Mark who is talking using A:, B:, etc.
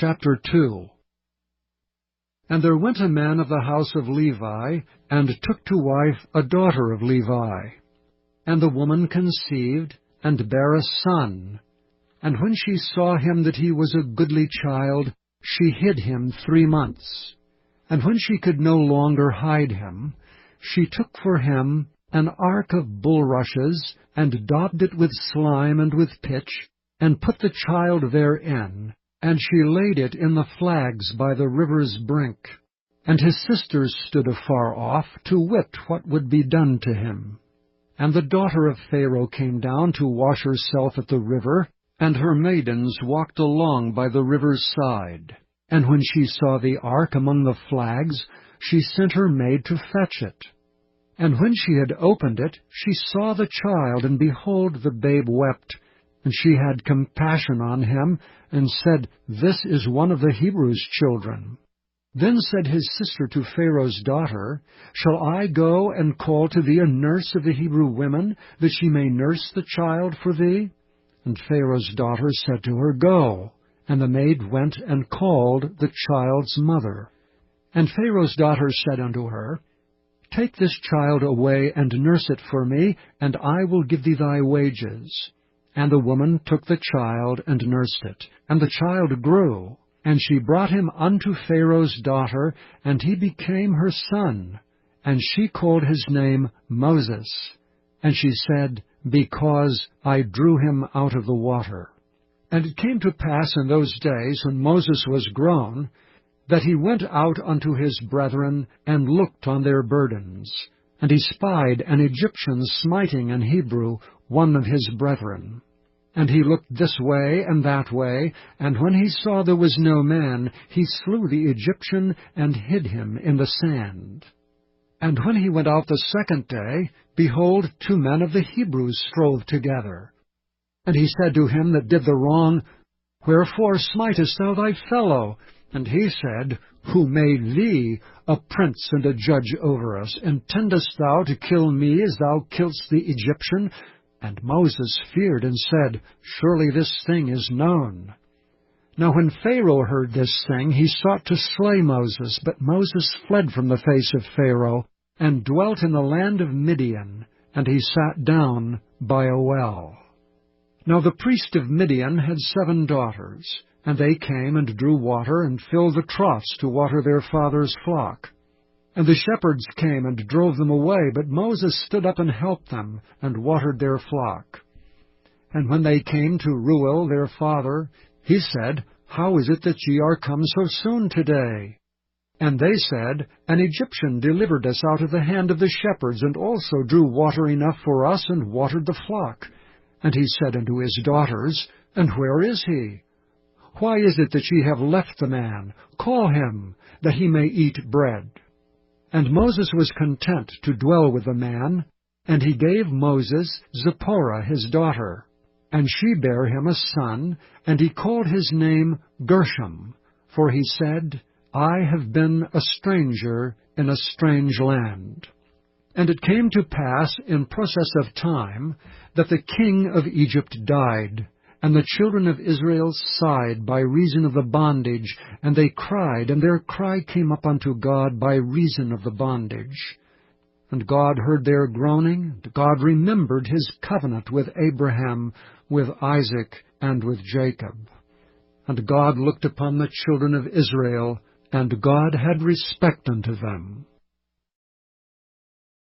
A: Chapter 2. And there went a man of the house of Levi, and took to wife a daughter of Levi. And the woman conceived, and bare a son. And when she saw him that he was a goodly child, she hid him 3 months. And when she could no longer hide him, she took for him an ark of bulrushes, and daubed it with slime and with pitch, and put the child therein, and she laid it in the flags by the river's brink. And his sisters stood afar off, to wit what would be done to him. And the daughter of Pharaoh came down to wash herself at the river, and her maidens walked along by the river's side. And when she saw the ark among the flags, she sent her maid to fetch it. And when she had opened it, she saw the child, and behold, the babe wept. And she had compassion on him, and said, This is one of the Hebrews' children. Then said his sister to Pharaoh's daughter, Shall I go and call to thee a nurse of the Hebrew women, that she may nurse the child for thee? And Pharaoh's daughter said to her, Go. And the maid went and called the child's mother. And Pharaoh's daughter said unto her, Take this child away and nurse it for me, and I will give thee thy wages. And the woman took the child and nursed it. And the child grew. And she brought him unto Pharaoh's daughter, and he became her son. And she called his name Moses. And she said, Because I drew him out of the water. And it came to pass in those days, when Moses was grown, that he went out unto his brethren, and looked on their burdens. And he spied an Egyptian smiting an Hebrew, one of his brethren. And he looked this way and that way, and when he saw there was no man, he slew the Egyptian, and hid him in the sand. And when he went out the second day, behold, 2 men of the Hebrews strove together. And he said to him that did the wrong, Wherefore smitest thou thy fellow? And he said, Who made thee a prince and a judge over us? Intendest thou to kill me as thou killedst the Egyptian? And Moses feared and said, Surely this thing is known. Now when Pharaoh heard this thing, he sought to slay Moses, but Moses fled from the face of Pharaoh, and dwelt in the land of Midian, and he sat down by a well. Now the priest of Midian had 7 daughters, and they came and drew water, and filled the troughs to water their father's flock. And the shepherds came and drove them away, but Moses stood up and helped them, and watered their flock. And when they came to Reuel their father, he said, How is it that ye are come so soon today? And they said, An Egyptian delivered us out of the hand of the shepherds, and also drew water enough for us, and watered the flock. And he said unto his daughters, And where is he? Why is it that ye have left the man? Call him, that he may eat bread. And Moses was content to dwell with the man, and he gave Moses Zipporah his daughter. And she bare him a son, and he called his name Gershom, for he said, I have been a stranger in a strange land. And it came to pass in process of time that the king of Egypt died, and the children of Israel sighed by reason of the bondage, and they cried, and their cry came up unto God by reason of the bondage. And God heard their groaning, and God remembered his covenant with Abraham, with Isaac, and with Jacob. And God looked upon the children of Israel, and God had respect unto them.